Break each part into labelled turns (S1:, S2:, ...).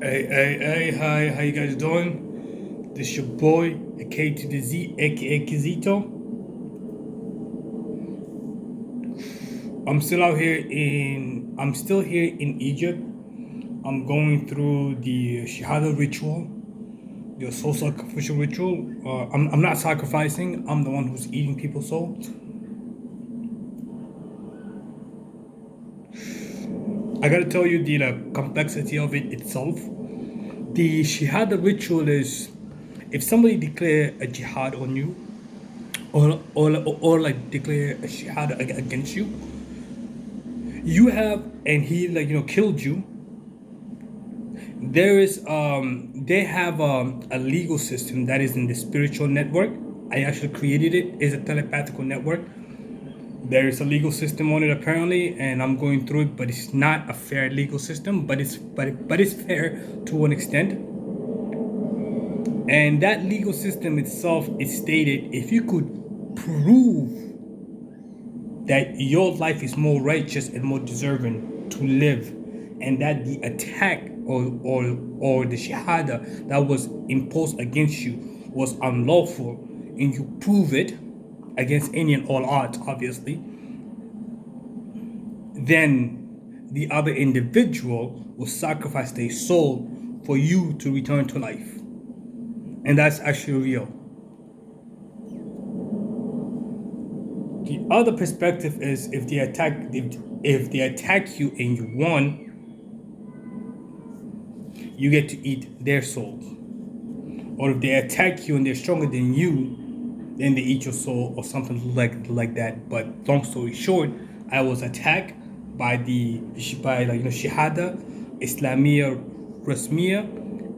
S1: Hey, hi, how you guys doing? This your boy, a K to the Z, aka Kizito. I'm still here in Egypt. I'm going through the Shahada ritual, the soul sacrificial ritual. I'm not sacrificing, I'm the one who's eating people's souls. I gotta tell you the complexity of it itself. The Shahada ritual is if somebody declare a jihad on you, or like declare a shahada against you, you have and he killed you. They have a legal system that is in the spiritual network. I actually created it. It's a telepathical network. There is a legal system on it apparently, and I'm going through it, but it's not a fair legal system, but it's fair to an extent. And that legal system itself is stated if you could prove that your life is more righteous and more deserving to live, and that the attack or the shahada that was imposed against you was unlawful, and you prove it against any and all odds, obviously, then the other individual will sacrifice their soul for you to return to life. And that's actually real. The other perspective is if they attack you and you won, you get to eat their souls. Or if they attack you and they're stronger than you, then they eat your soul or something like that. But long story short, I was attacked by Shahada Islamia Rasmiya,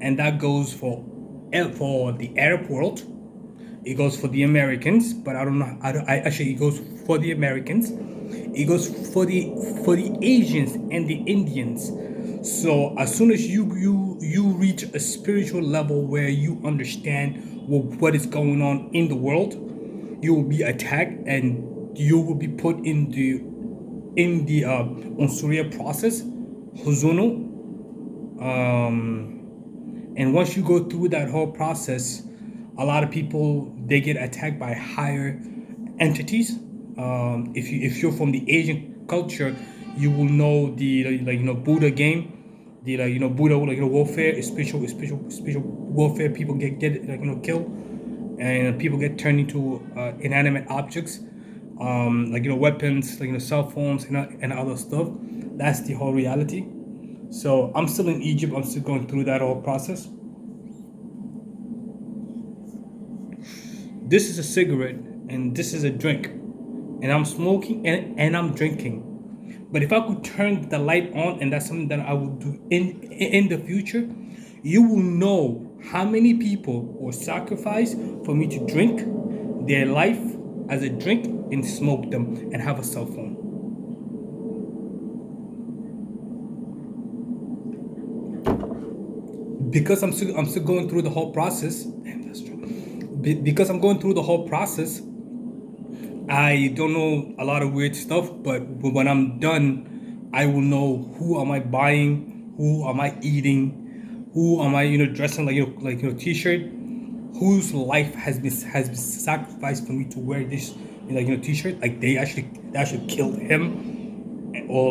S1: and that goes for the Arab world. It goes for the Americans, but I don't know. I actually it goes for the Americans. It goes for the Asians and the Indians. So as soon as you reach a spiritual level where you understand what is going on in the world, you will be attacked and you will be put in the Unsuriya process, Huzunu. And once you go through that whole process, a lot of people they get attacked by higher entities. If you're from the Asian culture, you will know the Buddha game, the Buddha warfare, spiritual warfare. People get killed, and people get turned into inanimate objects, weapons, cell phones and other stuff. That's the whole reality. So I'm still in Egypt. I'm still going through that whole process. This is a cigarette and this is a drink, and I'm smoking and I'm drinking. But if I could turn the light on, and that's something that I will do in the future, you will know how many people were sacrificed for me to drink their life as a drink and smoke them and have a cell phone. Because I'm still going through the whole process. Damn, that's true. Because I'm going through the whole process, I don't know a lot of weird stuff, but when I'm done, I will know who am I buying, who am I eating, who am I dressing t-shirt, whose life has been sacrificed for me to wear this t-shirt. Like they actually killed him, or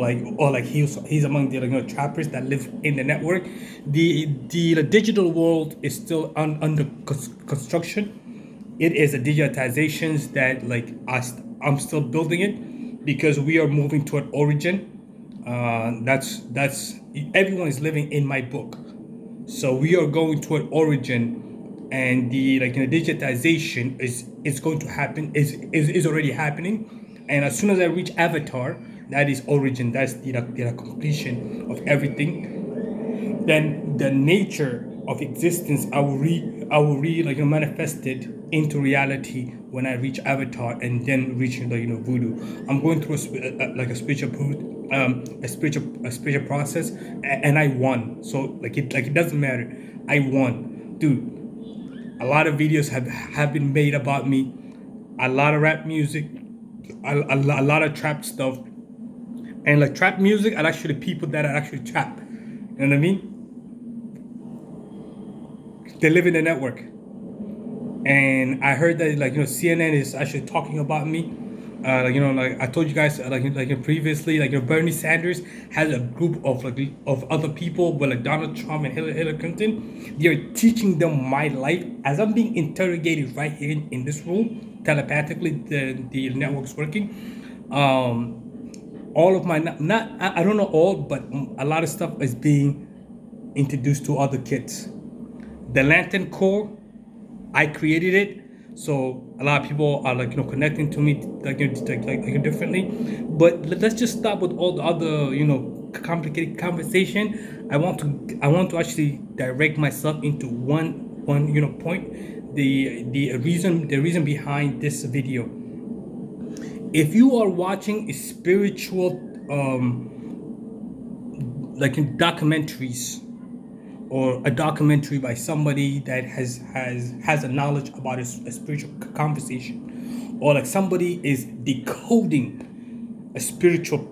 S1: like he's among the trappers that live in the network. The digital world is still under construction. It is a digitizations that I'm still building it because we are moving toward origin. That's everyone is living in my book, so we are going toward origin, and the digitization is going to happen, is already happening, and as soon as I reach avatar, that is origin. That's the completion of everything. Then the nature of existence I will manifest it into reality when I reach avatar and then reach voodoo. I'm going through a spiritual process, and I won. So it doesn't matter. I won, dude. A lot of videos have been made about me, a lot of rap music, a lot of trap stuff, and trap music are actually people that are actually trap. You know what I mean? They live in the network. And I heard that CNN is actually talking about me. Like I told you guys, previously, Bernie Sanders has a group of of other people, but like Donald Trump and Hillary Clinton, they're teaching them my life as I'm being interrogated right here in this room telepathically. The network's working. All of my not I don't know all, but a lot of stuff is being introduced to other kids. The Lantern Core, I created it, so a lot of people are connecting to me differently. But let's just stop with all the other complicated conversation. I want to actually direct myself into one point. The reason behind this video. If you are watching a spiritual documentaries, or a documentary by somebody that has a knowledge about a spiritual conversation, or like somebody is decoding a spiritual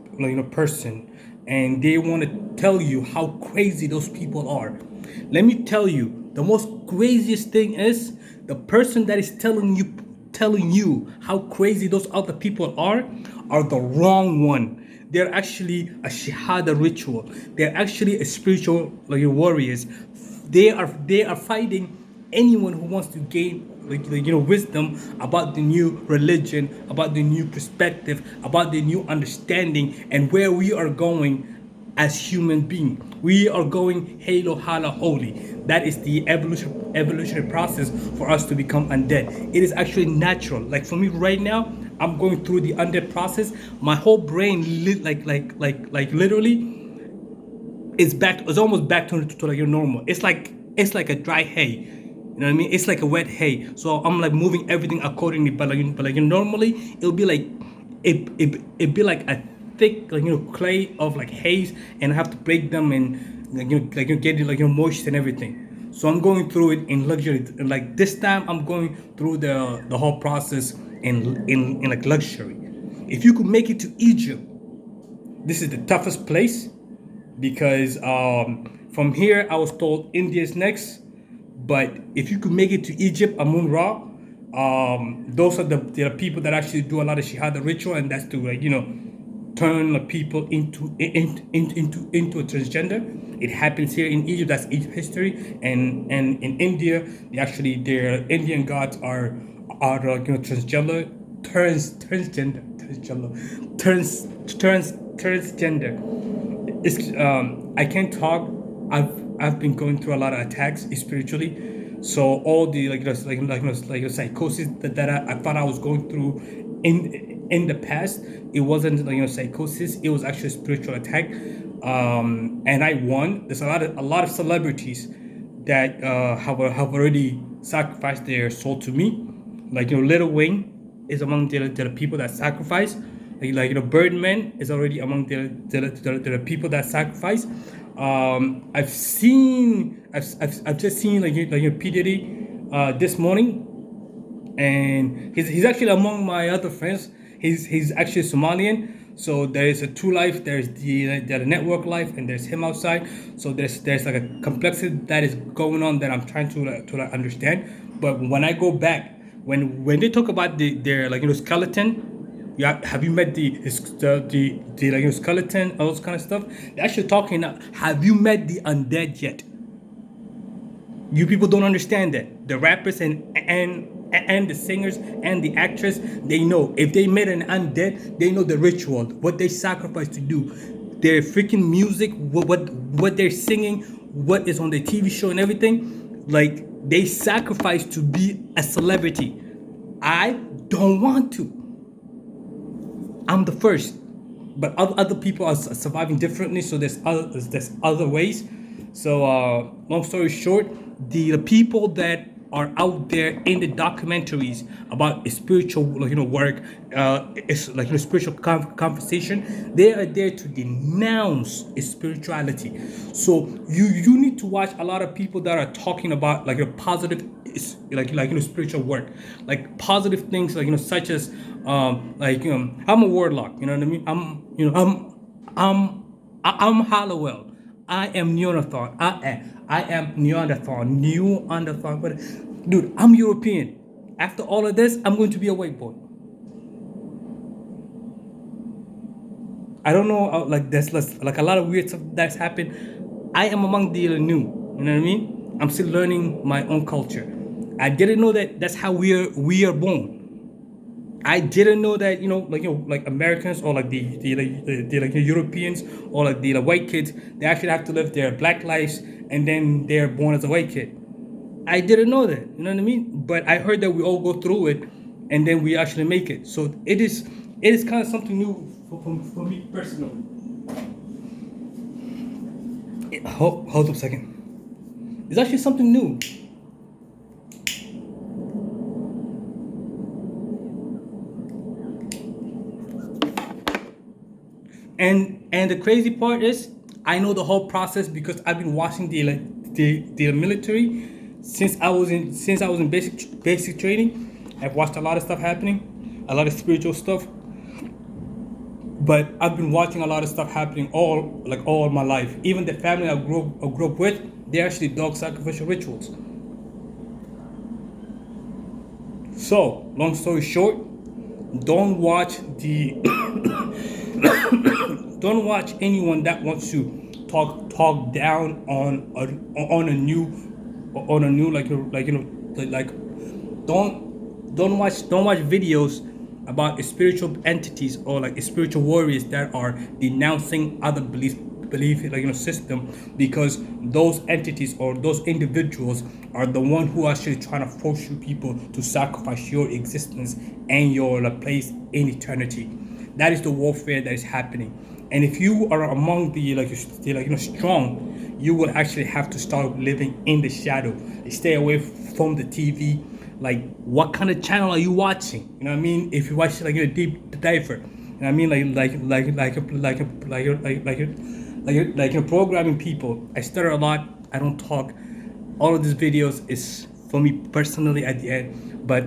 S1: person, and they want to tell you how crazy those people are. Let me tell you, the most craziest thing is the person that is telling you how crazy those other people are the wrong one. They're actually a shahada ritual. They're actually a spiritual warriors. They are fighting anyone who wants to gain wisdom about the new religion, about the new perspective, about the new understanding, and where we are going as human beings. We are going Halo Hala Holy. That is the evolutionary process for us to become undead. It is actually natural. Like for me right now, I'm going through the undead process. My whole brain literally is almost back to like your normal. It's like a dry hay. You know what I mean? It's like a wet hay. So I'm like moving everything accordingly. But normally it'll be like it'd be like a thick clay of like haze, and I have to break them and get it moist and everything. So I'm going through it in luxury. And like this time I'm going through the whole process in like luxury. If you could make it to Egypt, this is the toughest place, because from here I was told India is next. But if you could make it to Egypt, Amun Ra, those are the people that actually do a lot of shahada ritual, and that's to turn people into a transgender. It happens here in Egypt. That's Egypt history, and in India, their Indian gods are transgender, transgender. I can't talk. I've been going through a lot of attacks spiritually, so all the psychosis that I thought I was going through in the past, it wasn't psychosis. It was actually a spiritual attack, and I won. There's a lot of celebrities that have already sacrificed their soul to me. Lil Wayne is among the people that sacrifice. Birdman is already among the people that sacrifice. I've just seen P Diddy this morning, and he's actually among my other friends. He's actually Somalian. So there's a two life. There's the network life, and there's him outside. So there's like a complexity that is going on that I'm trying to understand. But when I go back, when they talk about their skeleton. Yeah, have you met the skeleton, all those kind of stuff? They're actually talking. Have you met the undead yet? You people don't understand that. The rappers and the singers and the actress, they know if they met an undead, they know the ritual, what they sacrifice to do, their freaking music, what they're singing, what is on the TV show and everything. Like they sacrifice to be a celebrity. I don't want to. I'm the first, but other people are surviving differently. So there's other ways. So long story short, the people that are out there in the documentaries about spiritual work, it's spiritual conversation. They are there to denounce spirituality. So you need to watch a lot of people that are talking about a positive spiritual work, like positive things such as I'm a warlock. You know what I mean? I'm Hallowell. I am Neanderthal. I am Neanderthal. Neanderthal. But dude, I'm European. After all of this, I'm going to be a white boy. I don't know, like there's like a lot of weird stuff that's happened. I am among the new. You know what I mean? I'm still learning my own culture. I didn't know that that's how we are born. I didn't know that, like Americans or like the Europeans or like the white kids, they actually have to live their black lives and then they're born as a white kid. I didn't know that. You know what I mean? But I heard that we all go through it and then we actually make it. So it is kind of something new for me personally. Hold up a second. It's actually something new. And the crazy part is, I know the whole process because I've been watching the military since I was in basic training. I've watched a lot of stuff happening, a lot of spiritual stuff. But I've been watching a lot of stuff happening all my life. Even the family I grew up with, they actually dog sacrificial rituals. So, long story short, don't watch the don't watch anyone that wants to talk down on a new like don't watch videos about spiritual entities or like spiritual warriors that are denouncing other belief system, because those entities or those individuals are the one who are actually trying to force you people to sacrifice your existence and your place in eternity. That is the warfare that is happening. And if you are among the strong, you will actually have to start living in the shadow. Stay away from the TV. Like, what kind of channel are you watching? You know what I mean? If you watch like a deep diver, you know what I mean? Like programming people. I stutter a lot. I don't talk. All of these videos is for me personally at the end, but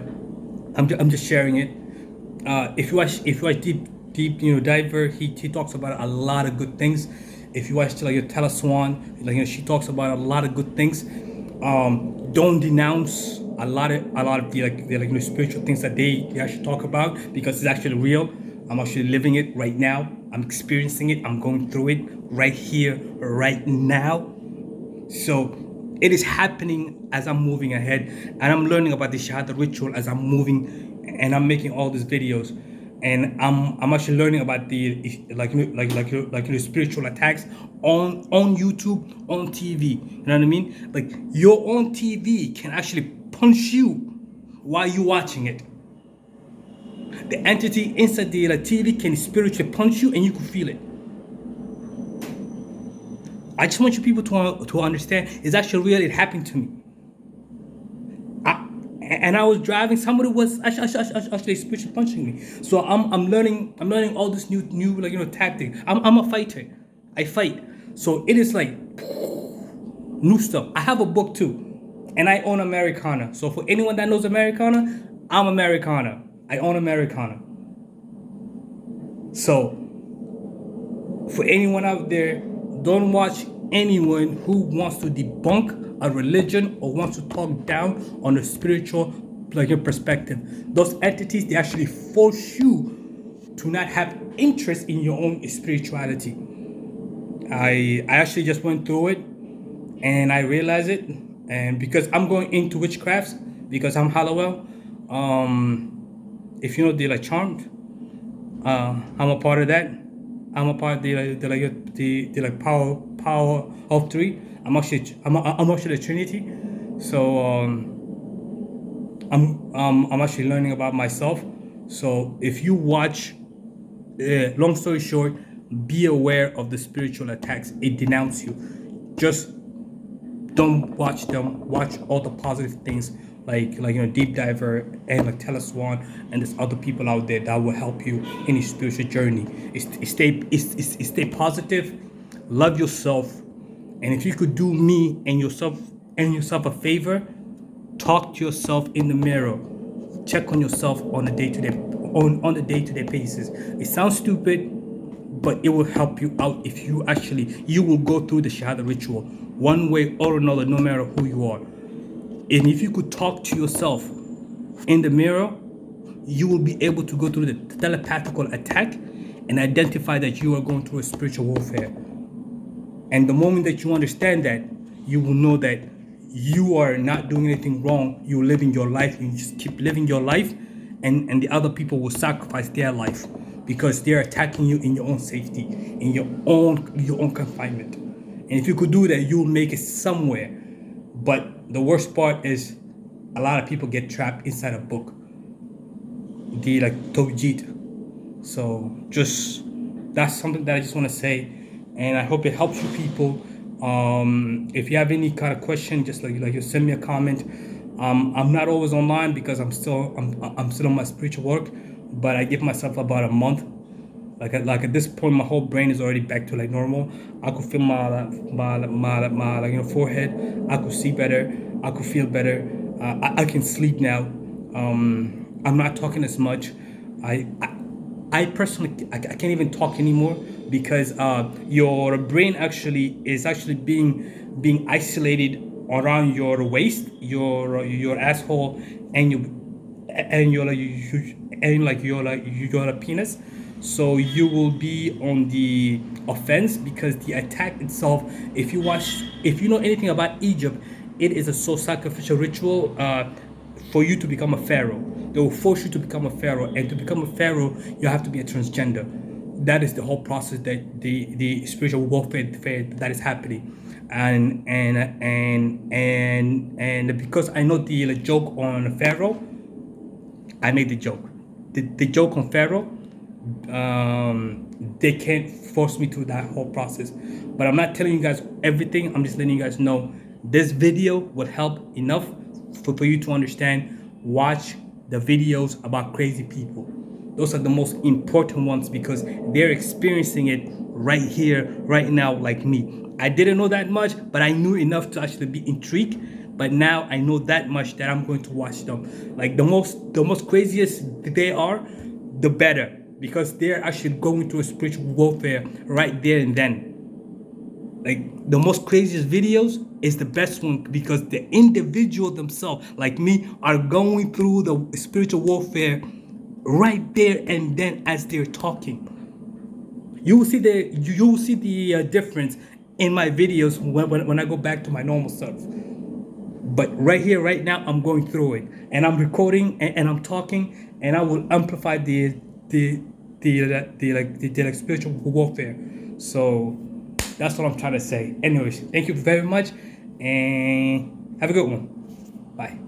S1: I'm just sharing it. If you watch deep diver, he talks about a lot of good things. If you watch like Tella Swan, she talks about a lot of good things. Don't denounce a lot of the spiritual things that they actually talk about, because it's actually real. I'm actually living it right now. I'm experiencing it. I'm going through it right here, right now. So it is happening as I'm moving ahead, and I'm learning about the Shahada ritual as I'm moving, and I'm making all these videos, and I'm actually learning about the spiritual attacks on YouTube, on TV. You know what I mean? Like, your own TV can actually punch you while you're watching it. The entity inside the TV can spiritually punch you, and you can feel it. I just want you people to understand, it's actually real. It happened to me. And I was driving. Somebody was actually spiritually punching me. So I'm learning all this new tactic. I'm a fighter. I fight. So it is like new stuff. I have a book too, and I own Americana. So for anyone that knows Americana, I'm Americana. I own Americana. So for anyone out there, don't watch anyone who wants to debunk a religion or wants to talk down on a spiritual perspective. Those entities, they actually force you to not have interest in your own spirituality. I actually just went through it, and I realized it. And because I'm going into witchcrafts, because I'm Hallowell, if you know the Charmed, I'm a part of that. I'm a part of the power of three. I'm actually the Trinity. So I'm actually learning about myself. So if you watch, long story short, be aware of the spiritual attacks. It denounces you. Just don't watch them. Watch all the positive things, like Deep Diver and like Tella Swan, and there's other people out there that will help you in your spiritual journey. Stay positive, love yourself, and if you could do me and yourself a favor, talk to yourself in the mirror. Check on yourself on the day-to-day basis. It sounds stupid, but it will help you out if you will go through the Shahada ritual one way or another, no matter who you are. And if you could talk to yourself in the mirror, you will be able to go through the telepathical attack and identify that you are going through a spiritual warfare. And the moment that you understand that, you will know that you are not doing anything wrong. You're living your life. You just keep living your life, and the other people will sacrifice their life because they're attacking you in your own safety, in your own confinement. And if you could do that, you'll make it somewhere. But the worst part is a lot of people get trapped inside a book. They like Tawjid. So just that's something that I just want to say, and I hope it helps you people. If you have any kind of question, just like you send me a comment. I'm not always online because I'm still on my spiritual work, but I give myself about a month. Like at this point, my whole brain is already back to like normal. I could feel my forehead. I could see better. I could feel better. I can sleep now. I'm not talking as much. I personally I can't even talk anymore because your brain is actually being isolated around your waist, your asshole, and your penis. So you will be on the offense because the attack itself. If you know anything about Egypt, it is a soul sacrificial ritual. For you to become a pharaoh, they will force you to become a pharaoh, and to become a pharaoh, you have to be a transgender. That is the whole process that the spiritual warfare that is happening, and because I know the joke on pharaoh, I made the joke. The joke on pharaoh, they can't force me through that whole process. But I'm not telling you guys everything. I'm just letting you guys know this video would help enough for you to understand. Watch the videos about crazy people. Those are the most important ones because they're experiencing it right here, right now, like me. I didn't know that much, but I knew enough to actually be intrigued. But now I know that much that I'm going to watch them. Like the most craziest they are, the better, because they're actually going through a spiritual warfare right there and then. Like the most craziest videos is the best one because the individual themselves, like me, are going through the spiritual warfare right there and then as they're talking. You will see the difference in my videos when I go back to my normal self. But right here, right now, I'm going through it, and I'm recording and I'm talking, and I will amplify the spiritual warfare. So that's what I'm trying to say. Anyways, thank you very much, and have a good one. Bye.